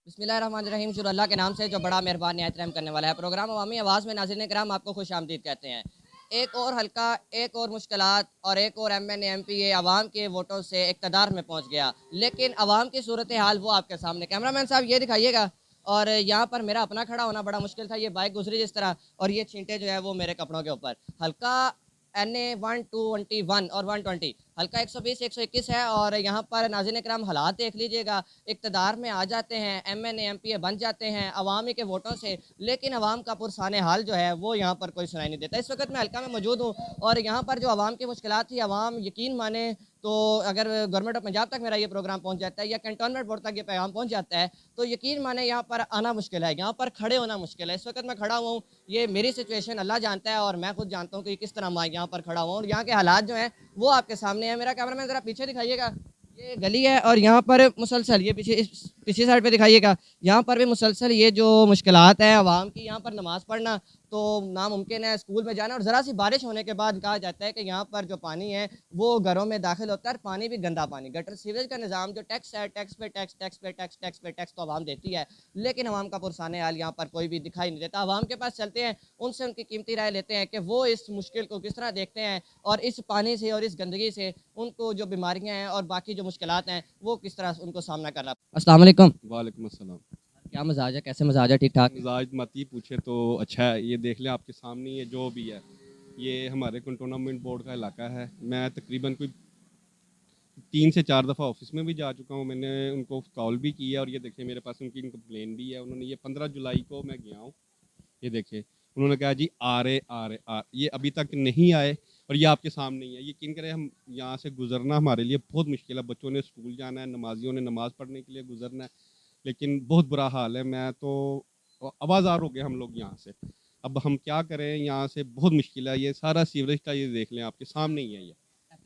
बिस्मिल्लाहिर्रहमानिर्रहीम। शुरू अल्लाह के नाम से जो बड़ा मेहरबान निहायत रहम करने वाला है। प्रोग्राम अवामी आवाज़ में नाज़रीन कराम आपको खुश आमदीद कहते हैं। एक और हल्का, एक और मुश्किलात और एक और MNA MP ये आवाम के वोटों से इक़्तिदार में पहुँच गया, लेकिन आवाम की सूरत हाल वो आपके सामने। कैमरामैन साहब ये दिखाइएगा। और यहाँ पर मेरा अपना खड़ा होना बड़ा मुश्किल था, ये बाइक गुजरी जिस तरह, और ये छींटे जो है वो मेरे कपड़ों के ऊपर। हल्का NA 121 और 120, हल्का 120 121 है। और यहाँ पर नाज़रीन कराम हालात देख लीजिएगा, इक़्तिदार में आ जाते हैं, MNA MP बन जाते हैं अवामी के वोटों से, लेकिन अवाम का पुरसाने हाल जो है वो यहाँ पर कोई सुनाई नहीं देता। इस वक्त मैं हल्का में मौजूद हूँ और यहाँ पर जो अवाम की मुश्किलात थी, अवाम यकीन माने तो अगर गवर्नमेंट ऑफ पंजाब तक मेरा ये प्रोग्राम पहुँच जाता है या कैंटोनमेंट बोर्ड तक ये पैगाम पहुँच जाता है, तो यकीन माने यहाँ पर आना मुश्किल है, यहाँ पर खड़े होना मुश्किल है। इस वक्त मैं खड़ा हुआ हूँ, ये मेरी सिचुएशन अल्लाह जानता है और मैं खुद जानता हूँ कि किस तरह मैं यहाँ पर खड़ा हुआ हूँ, और यहाँ के हालात जो हैं वो आपके सामने है। मेरा कैमरामैन ज़रा पीछे दिखाइएगा, ये गली है और यहाँ पर मुसलसल ये पीछे साइड पे दिखाइएगा, यहाँ पर भी मुसलसल ये जो मुश्किलात है आवाम की, यहाँ पर नमाज़ पढ़ना तो नामुमकिन है, स्कूल में जाना। और ज़रा सी बारिश होने के बाद कहा जाता है कि यहाँ पर जो पानी है वो घरों में दाखिल होता है, पानी भी गंदा पानी। गटर सीवरेज का निज़ाम जो टैक्स है, टैक्स पे टैक्स, टैक्स पे टैक्स, टैक्स पे टैक्स तो आवाम देती है, लेकिन आवाम का पुरसाने हाल यहाँ पर कोई भी दिखाई नहीं देता। आवाम के पास चलते हैं, उनसे उनकी कीमती राय लेते हैं कि वो इस मुश्किल को किस तरह देखते हैं और इस पानी से और इस गंदगी से उनको जो बीमारियाँ हैं और बाकी जो मुश्किलात हैं वो किस तरह उनको सामना करना। अस्सलाम वालेकुम। वालेकुम अस्सलाम। क्या मजाज है, कैसे मजाज है? ठीक ठाक मिजाज मत ही पूछे तो अच्छा है। ये देख लें आपके सामने, ये जो भी है ये हमारे कंटोनमेंट बोर्ड का इलाका है। मैं तकरीबन कोई 3 से 4 दफ़ा ऑफिस में भी जा चुका हूँ, मैंने उनको कॉल भी किया और ये देखिए मेरे पास उनकी कंप्लेन भी है। उन्होंने ये 15 जुलाई को मैं गया हूँ, ये देखिए उन्होंने कहा जी आ रहे ये अभी तक नहीं आए और ये आपके सामने ही है। यकीन करें हम यहाँ से गुजरना हमारे लिए बहुत मुश्किल है, बच्चों ने स्कूल जाना है, नमाजियों ने नमाज़ पढ़ने के लिए गुजरना है, लेकिन बहुत बुरा हाल है। मैं तो आवाज़ार हो गए हम लोग यहाँ से। अब हम क्या करें, यहाँ से बहुत मुश्किल है। ये सारा सीवरेज का ये देख लें, आपके सामने ही है। ये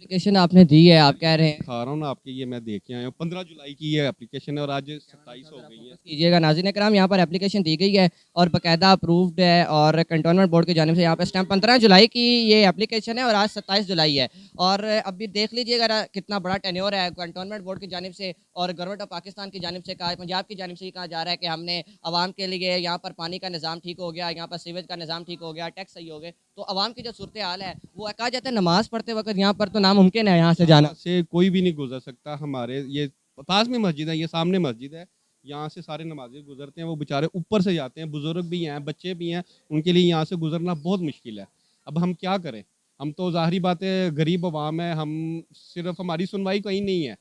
एप्लीकेशन आपने दी है, आप कह रहे हैं? खा रहा हूँ ना आपके, ये मैं देख के आया हूँ। 15 जुलाई की ये एप्लीकेशन है और आज 27 हो गई है। कीजिएगा नाज़रीन कराम, यहाँ पर एप्लीकेशन दी गई है और बाकायदा अप्रूव्ड है और कैंटोनमेंट बोर्ड की जानिब से यहाँ पर स्टैम्प। 15 जुलाई की ये एप्लीकेशन है और आज 27 जुलाई है। और अभी देख लीजिएगा कितना बड़ा टेन्योर है कैंटोनमेंट बोर्ड की जानिब से और गवर्नमेंट ऑफ पाकिस्तान की जानिब से कहा, पंजाब की जानिब से ये कहा जा रहा है कि हमने आवाम के लिए यहाँ पर पानी का निज़ाम ठीक हो गया, यहाँ पर सीवेज का निज़ाम ठीक हो गया, टैक्स सही हो गए। तो आवाम की जो सूरत हाल है वो कहा जाता है नमाज़ पढ़ते वक्त यहाँ पर तो नामुमकिन है यहाँ से जाना। से कोई भी नहीं गुजर सकता। हमारे ये पास में मस्जिद है, ये सामने मस्जिद है, यहाँ से सारे नमाजी गुजरते हैं, वो बेचारे ऊपर से जाते हैं, बुजुर्ग भी हैं, बच्चे भी हैं, उनके लिए यहाँ से गुजरना बहुत मुश्किल है। अब हम क्या करें? हम तो ज़ाहिरी बात है गरीब अवाम है, हम सिर्फ हमारी सुनवाई कहीं नहीं है,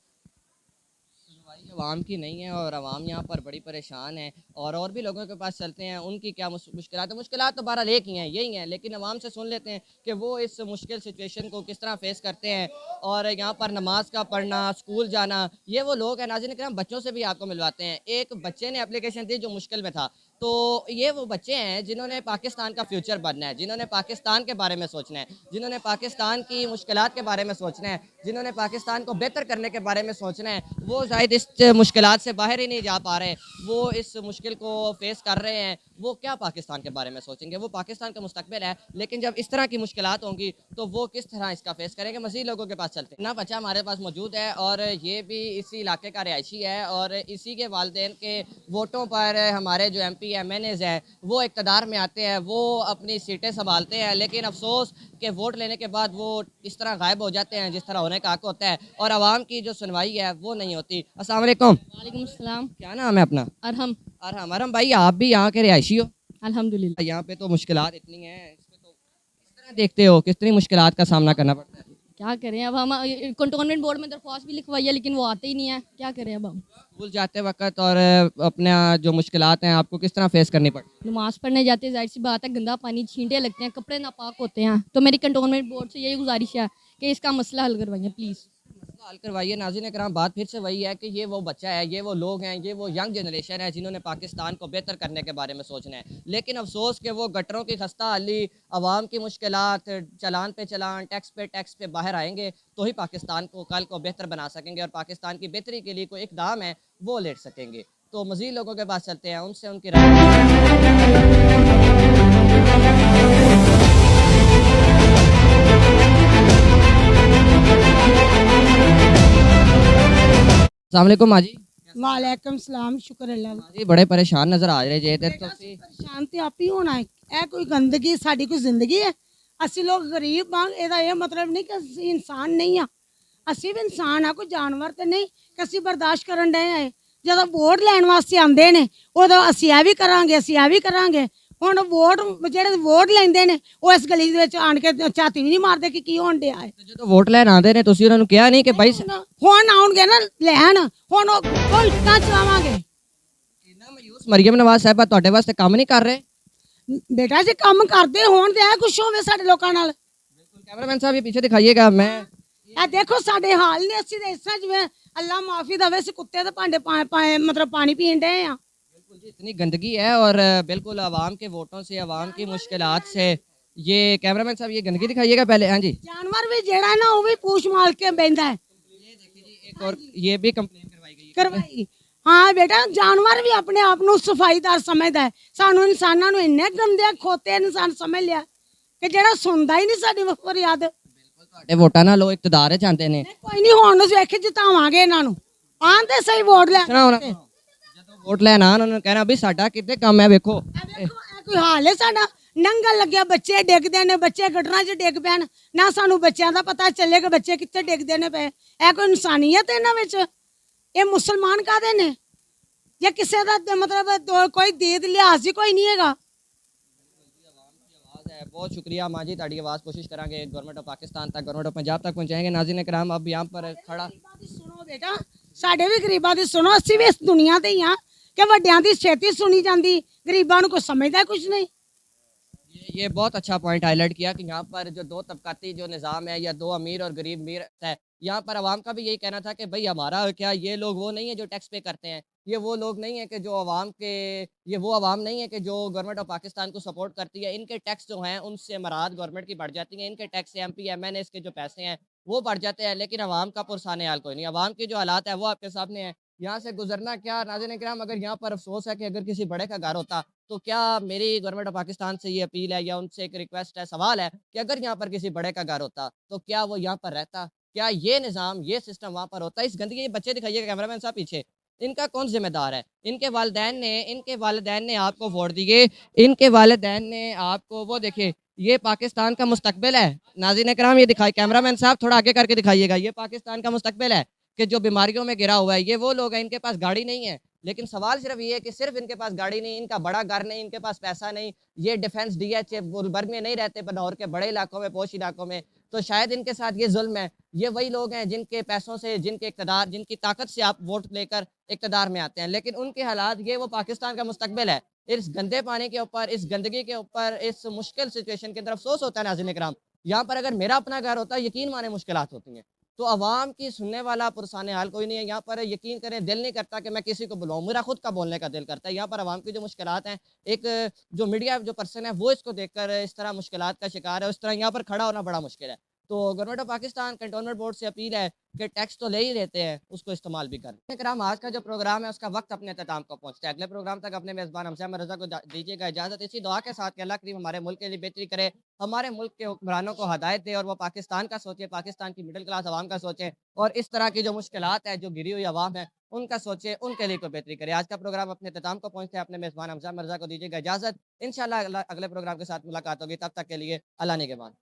आवाम की नहीं है और आवाम यहाँ पर बड़ी परेशान है। और भी लोगों के पास चलते हैं, उनकी क्या मुश्किलात है। मुश्किलात तो बहरहाल एक ही हैं, यही हैं, लेकिन आवाम से सुन लेते हैं कि वो इस मुश्किल सिचुएशन को किस तरह फेस करते हैं। और यहाँ पर नमाज का पढ़ना, स्कूल जाना, ये वो लोग हैं नाज़रीन करम, बच्चों से भी आपको मिलवाते हैं। एक बच्चे ने एप्लीकेशन दी जो मुश्किल में था, तो ये वो बच्चे हैं जिन्होंने पाकिस्तान का फ्यूचर बनना है, जिन्होंने पाकिस्तान के बारे में सोचना है, जिन्होंने पाकिस्तान की मुश्किलात के बारे में सोचना है, जिन्होंने पाकिस्तान को बेहतर करने के बारे में सोचना है। वो शायद इस मुश्किलात से बाहर ही नहीं जा पा रहे, वो इस मुश्किल को फेस कर रहे हैं। वो क्या पाकिस्तान के बारे में सोचेंगे? वो पाकिस्तान का मुस्तकबिल है, लेकिन जब इस तरह की मुश्किलात होंगी तो वो किस तरह इसका फेस करेंगे? मज़ीद लोगों के पास चलते हैं। ना बच्चा हमारे पास मौजूद है और ये भी इसी इलाके का रिहायशी है और इसी के वालिदैन के वोटों पर हमारे जो MP MNAs हैं वो इक़्तिदार में आते हैं, वो अपनी सीटें संभालते हैं, लेकिन अफसोस कि वोट लेने के बाद वो इस तरह गायब हो जाते हैं जिस तरह होने का हक होता है और आवाम की जो सुनवाई है वो नहीं होती। अस्सलाम वालेकुम। वालेकुम अस्सलाम। क्या नाम है अपना? अरहम। अरहम भाई, आप भी यहाँ के रिहायशी हो? अल्हम्दुलिल्लाह। यहाँ पे तो मुश्किलात इतनी हैं, इसमें तो किस तरह देखते हो, कितनी मुश्किलात का सामना करना पड़ता है? क्या करें अब, हम कंटोनमेंट बोर्ड में दरख्वास्त भी लिखवाई है लेकिन वो आते ही नहीं है, क्या करें अब हम। स्कूल जाते वक्त और अपना जो मुश्किलात हैं आपको किस तरह फेस करनी पड़ती है? नमाज पढ़ने जाते जाहिर सी बात है गंदा पानी, छींटे लगते हैं, कपड़े नापाक होते हैं। तो मेरी कंटोनमेंट बोर्ड से यही गुजारिश है कि इसका मसला हल करवाइए प्लीज़। मसला हल करवाइए। नाज़रीन कराम, बात फिर से वही है कि ये वो बच्चा है, ये वो लोग हैं, ये वो यंग जनरेशन है जिन्होंने पाकिस्तान को बेहतर करने के बारे में सोचना है, लेकिन अफसोस कि वो गटरों की खस्ता हाली, आवाम की मुश्किलात, चलान पे चलान, टैक्स पे बाहर आएंगे तो ही पाकिस्तान को कल को बेहतर बना सकेंगे और पाकिस्तान की बेहतरी के लिए कोई इक़दाम है वो ले सकेंगे। तो मज़ीद लोगों के पास चलते हैं, उनसे उनकी राय। अस्सलाम वालेकुम माजी, वालेकुम सलाम, शुक्र अल्लाह दा। जी बड़े परेशान नज़र आ ਰਹੇ ਜੇ ਤੇ ਬੇਟਾ ਤੁਸੀਂ ਪਰੇਸ਼ਾਨ ਤੇ ਆਪ ਹੀ ਹੋਣਾ ਹੈ। ਇਹ ਕੋਈ ਗੰਦਗੀ ਸਾਡੀ ਕੋਈ ਜ਼ਿੰਦਗੀ ਹੈ? ਅਸੀਂ ਲੋਕ ਗਰੀਬ ਹਾਂ, ਇਹਦਾ ਇਹ ਮਤਲਬ ਨਹੀਂ ਕਿ ਅਸੀਂ ਇਨਸਾਨ ਨਹੀਂ ਆ। ਅਸੀਂ ਵੀ ਇਨਸਾਨ ਆ, ਕੋਈ ਜਾਨਵਰ ਤੇ ਨਹੀਂ ਕਿ ਅਸੀਂ ਬਰਦਾਸ਼ਤ ਕਰਨ ਡਏ ਆ। ਜਦੋਂ ਵੋਟ ਲੈਣ ਵਾਸਤੇ ਆਉਂਦੇ ਨੇ ਉਦੋਂ ਅਸੀਂ ਇਹ ਵੀ ਕਰਾਂਗੇ, ਅਸੀਂ ਇਹ ਵੀ ਕਰਾਂਗੇ। ਹੁਣ ਵੋਟ ਜਿਹੜੇ ਵੋਟ ਲੈਂਦੇ ਨੇ ਉਹ ਇਸ ਗਲੀ ਦੇ ਵਿੱਚ ਆਣ ਕੇ ਝਾਤੀ ਵੀ ਨਹੀਂ ਮਾਰਦੇ ਕਿ ਕੀ ਹੋਣ ਡਿਆ ਹੈ। ਜਦੋਂ ਵੋਟ ਲੈਣ ਆਉਂਦੇ ਨੇ ਤੁਸੀਂ ਉਹਨਾਂ ਨੂੰ ਕਿਹਾ ਨਹੀਂ ਕਿ ਭਾਈ ਹੁਣ ਆਉਣਗੇ ਨਾ ਲੈਣ, ਹੁਣ ਉਹ ਇੱਟਾਂ ਚਲਾਵਾਂਗੇ। ਇੰਨਾ ਮਾਯੂਸ ਮਰੀਮ ਨਵਾਜ਼ ਸਾਹਿਬਾ ਤੁਹਾਡੇ ਵਾਸਤੇ ਕੰਮ ਨਹੀਂ ਕਰ ਰਹੇ? ਬੇਟਾ ਜੇ ਕੰਮ ਕਰਦੇ ਹੋਣ ਤੇ ਇਹ ਕੁਛ ਹੋਵੇ ਸਾਡੇ ਲੋਕਾਂ ਨਾਲ। बिल्कुल कैमरामैन साहब ये पीछे दिखाइएगा। मैं ਇਹ ਦੇਖੋ ਸਾਡੇ ਹਾਲ ਨੇ, ਅਸੀਂ ਤਾਂ ਇਸ ਤਰ੍ਹਾਂ ਜਿਵੇਂ ਅੱਲਾ ਮਾਫੀ ਦੇਵੇ ਅਸੀਂ ਕੁੱਤੇ ਦੇ ਭਾਂਡੇ ਮਤਲਬ ਪਾਣੀ ਪੀਣ ਡਏ ਆ। बिल्कुल जी इतनी गंदगी है और बिल्कुल आवाम के वोटों से आवाम की मुश्किलात से ये कैमरामैन साहब ये गंदगी दिखाइएगा पहले। हाँ जी ਜਾਨਵਰ ਵੀ ਜਿਹੜਾ ਨਾ ਉਹ ਵੀ ਪੂਛ ਮਾਰ ਕੇ ਬੈਂਦਾ ਹੈ। ये देखिए जी एक और ये भी कंप्लेन करवाई गई है। ਕਰਵਾਈ ਹਾਂ ਬੇਟਾ, ਜਾਨਵਰ ਵੀ ਆਪਣੇ ਆਪ ਨੂੰ ਸਫਾਈਦਾਰ ਸਮਝਦਾ ਹੈ। ਸਾਨੂੰ ਇਨਸਾਨਾਂ ਨੂੰ ਇੰਨੇ ਗੰਦੇ ਖੋਤੇ ਇਨਸਾਨ ਸਮਝ ਲਿਆ ਕਿ ਜਿਹੜਾ ਸੁਣਦਾ ਹੀ ਨਹੀਂ ਸਾਡੀ ਫਰਿਆਦ। ਤੁਹਾਡੇ ਵੋਟਾਂ ਨਾਲ ਉਹ ਇਕਤਦਾਰ 'ਚ ਆਉਂਦੇ ਨੇ। ਕੋਈ ਨਹੀਂ, ਹੁਣ ਨੂੰ ਵੇਖ ਜਿਤਾਵਾਂਗੇ ਇਹਨਾਂ ਨੂੰ। ਆਂਦੇ ਸਹੀ ਵੋਟ ਲੈ। ਸੁਣਾ ਉਹਨਾਂ ਨੂੰ, ਜਦੋਂ ਵੋਟ ਲੈਣ ਆਉਣ ਉਹਨਾਂ ਨੂੰ ਕਹਿਣਾ ਵੀ ਸਾਡਾ ਕਿਤੇ ਕੰਮ ਹੈ ਵੇਖੋ। ਇਹ ਕੋਈ ਹਾਲ ਹੈ ਸਾਡਾ? ਨੰਗਲ ਲੱਗਿਆ, ਬੱਚੇ ਡਿੱਗਦੇ ਨੇ, ਬੱਚੇ ਗਟਰਾਂ 'ਚ ਡਿੱਗ ਪੈਣ ਨਾ ਸਾਨੂੰ ਬੱਚਿਆਂ ਦਾ ਪਤਾ ਚੱਲੇ ਕਿ ਬੱਚੇ ਕਿੱਥੇ ਡਿੱਗਦੇ ਨੇ ਪਏ। ਇਹ ਕੋਈ ਇਨਸਾਨੀਅਤ ਇਹਨਾਂ ਵਿੱਚ? ਇਹ ਮੁਸਲਮਾਨ ਕਾਹਦੇ ਨੇ? ਜਾਂ ਕਿਸੇ ਦਾ ਮਤਲਬ ਕੋਈ ਦੀਦ ਲਿਹਾਜ਼ ਹੀ ਕੋਈ ਨਹੀਂ ਹੈਗਾ। आवाज़ है। बहुत शुक्रिया माँ जी ताड़ी आवाज़ कोशिश करांगे गवर्नमेंट ऑफ पाकिस्तान तक गवर्नमेंट ऑफ पंजाब तक पहुँचाएंगे। नाज़रीन कराम अब यहाँ पर खड़ा ਸੁਣੋ ਬੇਟਾ, ਸਾਡੇ ਵੀ ਗਰੀਬਾਂ ਦੀ ਸੁਣੋ। ਅਸੀਂ ਵੀ ਇਸ ਦੁਨੀਆ ਤੇ ਹੀ ਆ ਕਿ ਵੱਡਿਆਂ ਦੀ ਛੇਤੀ ਸੁਣੀ ਜਾਂਦੀ, ਗਰੀਬਾਂ ਨੂੰ ਕੋਈ ਸਮਝਦਾ ਕੁਝ ਨਹੀਂ। ये बहुत अच्छा पॉइंट हाईलाइट किया कि यहाँ पर जो दो तबकाती जो निज़ाम है या दो अमीर और गरीब मीर है, यहाँ पर आवाम का भी यही कहना था कि भाई हमारा क्या ये लोग वो नहीं है जो टैक्स पे करते हैं, ये वो लोग नहीं है कि जो आवाम के ये वो आवाम नहीं है कि जो गवर्नमेंट ऑफ पाकिस्तान को सपोर्ट करती है। इनके टैक्स जो हैं उनसे मराद गवर्नमेंट की बढ़ जाती हैं, इनके टैक्स से MP MNA के जो पैसे हैं वो बढ़ जाते हैं, लेकिन आवाम का पुरसाने हाल कोई नहीं। आवाम के जो हालात है वो आपके सामने है। यहाँ से गुजरना क्या नाज़रीन किराम, अगर यहाँ पर अफसोस है कि अगर किसी बड़े का घर होता तो क्या मेरी गवर्नमेंट ऑफ पाकिस्तान से ये अपील है या उनसे एक रिक्वेस्ट है, सवाल है कि अगर यहाँ पर किसी बड़े का घर होता तो क्या वो यहाँ पर रहता? क्या ये निज़ाम ये सिस्टम वहाँ पर होता? इस गंदगी ये बच्चे दिखाइएगा कैमरामैन साहब पीछे, इनका कौन जिम्मेदार है? इनके वालिदैन ने आपको वोट दिए, इनके वालिदैन ने आपको वो देखिए ये पाकिस्तान का मुस्तकबिल है। नाज़रीन कराम ये दिखाई कैमरामैन साहब थोड़ा आगे करके दिखाइएगा, ये पाकिस्तान का मुस्तकबिल है कि जो बीमारियों में गिरा हुआ है। ये वो लोग हैं इनके पास गाड़ी नहीं है, लेकिन सवाल सिर्फ ये है कि सिर्फ इनके पास गाड़ी नहीं, इनका बड़ा घर नहीं, इनके पास पैसा नहीं, ये डिफेंस DH गुलबर्ग में नहीं रहते, बनौर के बड़े इलाकों में पोश इलाकों में, तो शायद इनके साथ ये जुल्म है। ये वही लोग हैं जिनके पैसों से जिनके इक़्तिदार जिनकी ताकत से आप वोट लेकर इक़्तिदार में आते हैं, लेकिन उनके हालात ये वो पाकिस्तान का मुस्तकबिल है। इस गंदे पानी के ऊपर, इस गंदगी के ऊपर, इस मुश्किल सिचुएशन के अंदर अफसोस होता है नाज़रीन इकराम। यहाँ पर अगर मेरा अपना घर होता यकीन माने मुश्किलात होती हैं, तो आवाम की सुनने वाला पुरसाने हाल कोई नहीं है। यहाँ पर यकीन करें दिल नहीं करता कि मैं किसी को बुलाऊँ, मेरा खुद का बोलने का दिल करता है। यहाँ पर आवाम की जो मुश्किलात हैं, एक जो मीडिया जो पर्सन है वो इसको देखकर इस तरह मुश्किलात का शिकार है, उस तरह यहाँ पर खड़ा होना बड़ा मुश्किल है। तो government of Pakistan cantonment board से अपील है कि टैक्स तो ले ही लेते हैं, उसको इस्तेमाल भी करें। कराम आज का जो प्रोग्राम है उसका वक्त अपने अख्ताम को पहुँचता है। अगले प्रोग्राम तक अपने मेज़बान हमसे रज़ा को दीजिएगा इजाज़त, इसी दुआ के साथ कि अल्लाह करीम हमारे मुल्क के लिए बेहतरी करे, हमारे मुल्क के हुक्मरानों को हदायत दे और वो पाकिस्तान का सोचे, पाकिस्तान की मिडिल क्लास आवाम का सोचें और इस तरह की जो मुश्किलात है, जो गिरी हुई आवाम है उनका सोचे, उनके लिए कोई बेहतरी करे। आज का प्रोग्राम अपने अख्ताम को पहुँचते हैं। अपने मेज़बान हमजा रज़ा को दीजिएगा इजाज़त, इंशाअल्लाह अगले प्रोग्राम के साथ मुलाकात होगी, तब तक के लिए अल्लाह ने के बाद।